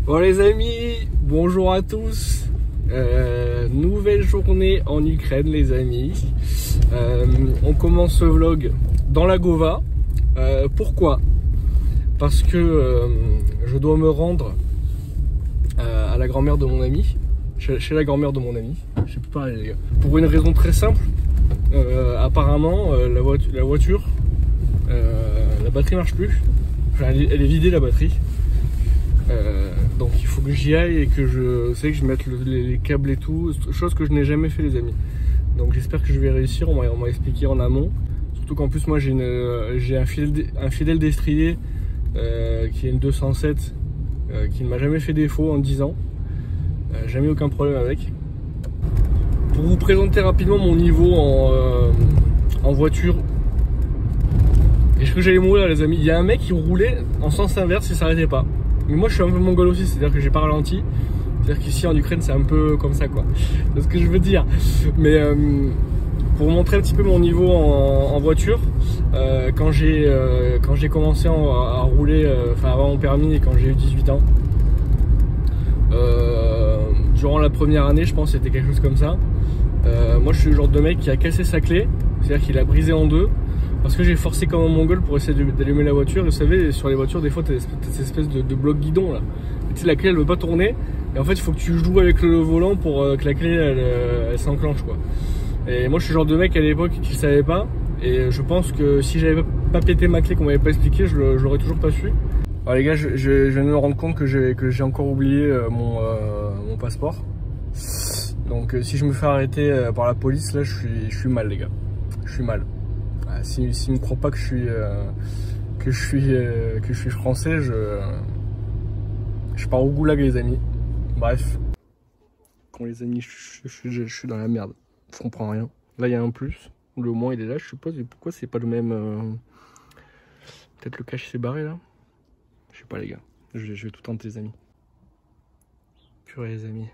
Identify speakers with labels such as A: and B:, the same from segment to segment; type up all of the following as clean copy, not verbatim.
A: Bon les amis, bonjour à tous. Nouvelle journée en Ukraine les amis. On commence ce vlog dans la Gova. Pourquoi? Parce que je dois me rendre à la grand-mère de mon ami, chez la grand-mère de mon ami. Je sais pas les gars. Pour une raison très simple. Apparemment la voiture, la batterie marche plus. Enfin, elle est vidée la batterie. Donc il faut que j'y aille et que je mette les câbles et tout, chose que je n'ai jamais fait les amis. Donc j'espère que je vais réussir, on m'a expliqué en amont. Surtout qu'en plus moi j'ai un fidèle destrier qui est une 207 qui ne m'a jamais fait défaut en 10 ans. Jamais aucun problème avec. Pour vous présenter rapidement mon niveau en voiture. Et je crois que j'allais mourir les amis. Il y a un mec qui roulait en sens inverse, il s'arrêtait pas. Mais moi je suis un peu mongol aussi, c'est à dire que j'ai pas ralenti. C'est à dire qu'ici en Ukraine c'est un peu comme ça quoi. C'est ce que je veux dire. Mais pour vous montrer un petit peu mon niveau en voiture, quand j'ai commencé à rouler, enfin avoir mon permis et quand j'ai eu 18 ans, durant la première année je pense que c'était quelque chose comme ça. Moi je suis le genre de mec qui a cassé sa clé, c'est-à-dire qu'il a brisé en deux. Parce que j'ai forcé comme un mongol pour essayer d'allumer la voiture. Et vous savez, sur les voitures, des fois, tu as cette espèce de bloc guidon là. Tu sais, la clé elle veut pas tourner. Et en fait, il faut que tu joues avec le volant pour que la clé elle s'enclenche quoi. Et moi, je suis le genre de mec à l'époque qui ne savait pas. Et je pense que si j'avais pas pété ma clé, qu'on m'avait pas expliqué, je l'aurais toujours pas su. Alors les gars, je viens de me rendre compte que j'ai encore oublié mon passeport. Donc si je me fais arrêter par la police, là, je suis mal les gars. Je suis mal. S'ils ne me croient pas que je suis français, je pars au goulag les amis. Bref. Quand les amis, je suis dans la merde. Je comprends rien. Là il y a un plus. Le moins il est là, je suppose. Et pourquoi c'est pas le même peut-être le cache s'est barré là. Je sais pas les gars. Je vais tout tenter les amis. Purée les amis.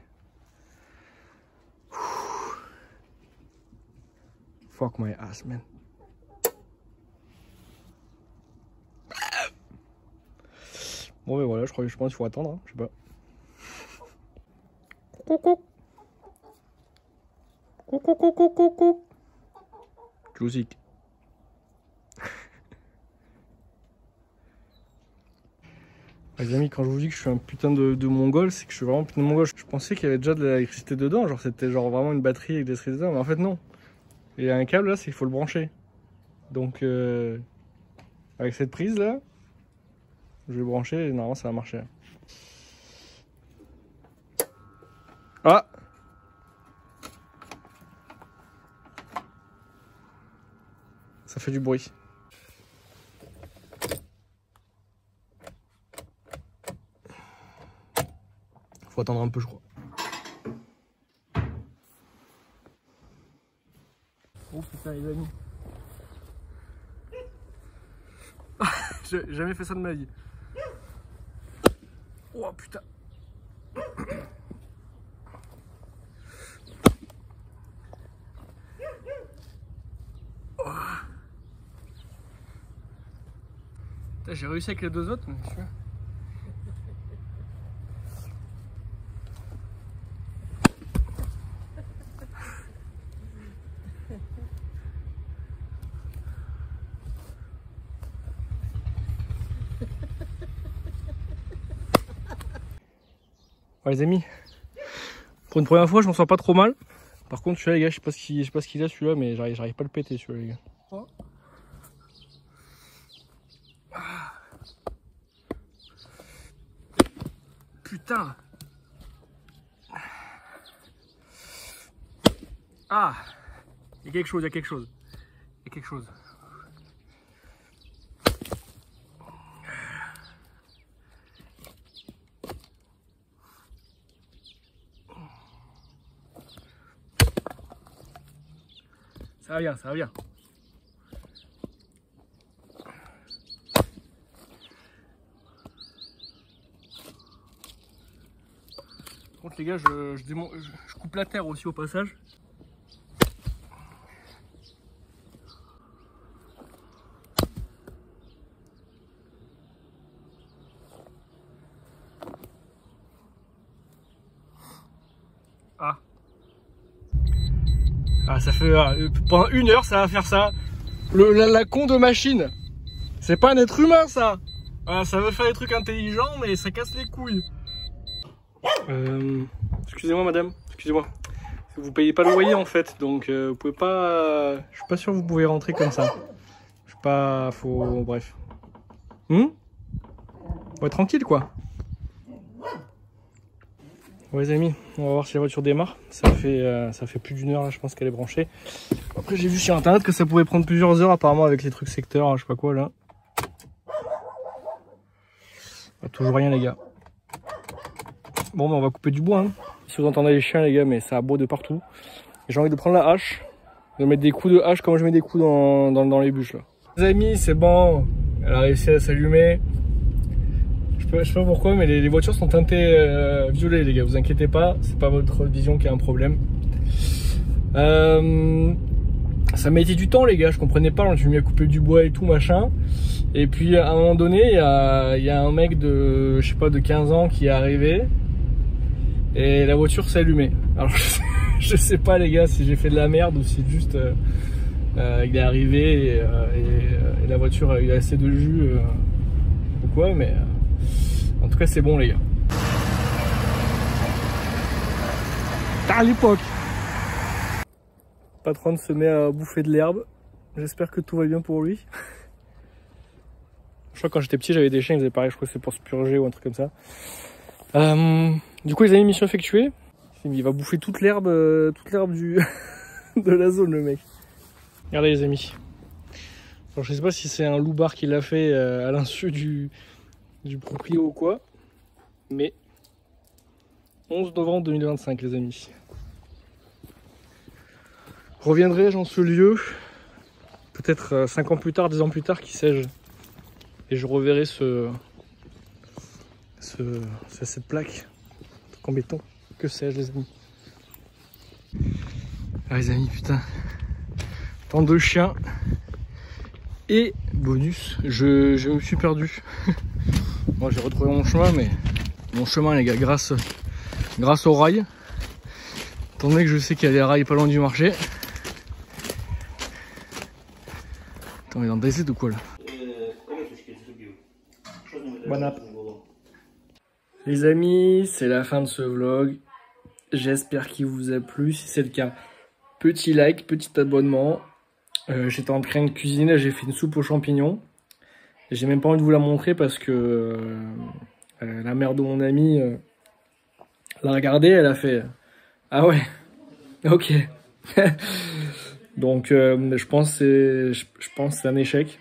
A: Fuck my ass man. Bon mais voilà, je pense qu'il faut attendre, hein, je sais pas. Coucou. Coucou coucou coucou. Tchousik. Les amis, quand je vous dis que je suis un putain de mongol, c'est que je suis vraiment un putain de mongol. Je pensais qu'il y avait déjà de l'électricité dedans, genre c'était genre vraiment une batterie avec des électricité dedans, mais en fait non. Il y a un câble là, c'est qu'il faut le brancher. Donc avec cette prise là, je vais brancher et normalement ça va marcher. Ah! Ça fait du bruit. Faut attendre un peu je crois. Oh putain les amis. J'ai jamais fait ça de ma vie. Oh putain. Oh. J'ai réussi avec les deux autres, mais je... Ouais, les amis, pour une première fois je m'en sors pas trop mal. Par contre celui-là les gars, je sais pas ce qu'il a celui-là, mais j'arrive pas à le péter celui-là les gars. Oh. Ah. Putain. Ah, il y a quelque chose, il y a quelque chose. Il y a quelque chose. Ça va bien, ça va bien. Par contre les gars, je coupe la terre aussi au passage. Ah, ça fait pendant 1 heure ça va faire ça. La con de machine. C'est pas un être humain ça. Ah, ça veut faire des trucs intelligents mais ça casse les couilles. Excusez-moi madame, excusez-moi. Vous payez pas le loyer en fait, donc vous pouvez pas. Je suis pas sûr que vous pouvez rentrer comme ça. Je sais pas, faut. Bref. Faut être tranquille quoi. Ouais les amis, on va voir si la voiture démarre. Ça fait plus d'1 heure là, je pense qu'elle est branchée. Après j'ai vu sur internet que ça pouvait prendre plusieurs heures apparemment avec les trucs secteurs, hein, je sais pas quoi là. Toujours rien les gars. Bon ben on va couper du bois hein. Si vous entendez les chiens les gars, mais ça aboie de partout. J'ai envie de prendre la hache, de mettre des coups de hache comme je mets des coups dans les bûches là. Les amis c'est bon, elle a réussi à s'allumer. Je sais pas pourquoi mais les voitures sont teintées violet les gars, vous inquiétez pas, c'est pas votre vision qui a un problème. Ça m'a été du temps les gars, je comprenais pas, je me suis mis à couper du bois et tout machin. Et puis à un moment donné, il y a un mec de, je sais pas, de 15 ans qui est arrivé. Et la voiture s'est allumée. Alors je sais pas les gars si j'ai fait de la merde ou si juste il est arrivé et la voiture a eu assez de jus ou quoi, mais en tout cas c'est bon les gars. À l'époque. Patron se met à bouffer de l'herbe. J'espère que tout va bien pour lui. Je crois que quand j'étais petit j'avais des chiens, ils faisaient pareil, je crois que c'est pour se purger ou un truc comme ça. Du coup les amis, mission effectuée. Il va bouffer toute l'herbe du de la zone le mec. Regardez les amis. Alors je sais pas si c'est un loupard qui l'a fait à l'insu du proprio ou quoi. Mais 11 novembre 2025 les amis. Reviendrai-je en ce lieu peut-être 5 ans plus tard, 10 ans plus tard, qui sais-je. Et je reverrai cette plaque en béton, que sais-je les amis. Ah les amis putain, tant de chiens. Et bonus, je me suis perdu. Moi j'ai retrouvé mon chemin, mais mon chemin les gars, grâce au rail. Étant donné que je sais qu'il y a des rails pas loin du marché. Attends, on est dans des aides ou quoi là? Bon app. Les amis, c'est la fin de ce vlog. J'espère qu'il vous a plu. Si c'est le cas, petit like, petit abonnement. J'étais en train de cuisiner, j'ai fait une soupe aux champignons. J'ai même pas envie de vous la montrer parce que la mère de mon ami l'a regardée, elle a fait ah ouais, ok. Donc je pense que c'est un échec.